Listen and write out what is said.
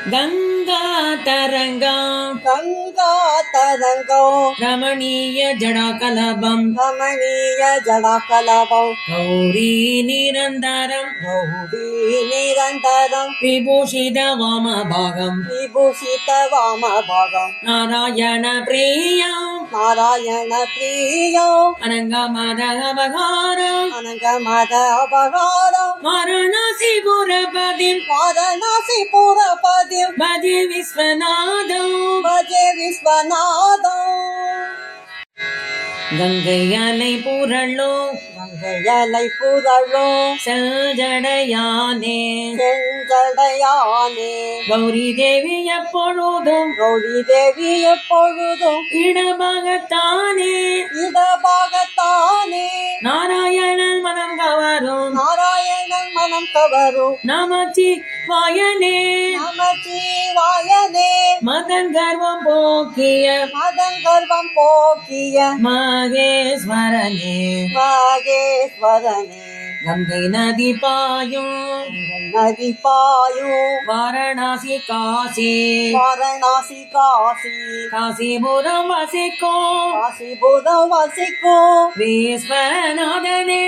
गंगा तरंगम रमणीय जड़ाकलबम गौरी निरंतरम विभूषित वामभागम नारायण प्रियम अनंगमद अवघारम वाराणसीपुरपतिम भजे विश्वनाथम गंगैयलै पुरळो செஞ்சடையானே கௌரி தேவி எப்பொழுதும் இடபாகத்தானே நாராயணன் மனம் கவரும் நமச்சிவாயனே மதன் கர்வம் போக்கிய மகேஸ்வரனே गंगै नदी पायूं वाराणसी काशी काशीपुरम वसिको विश्वनाथने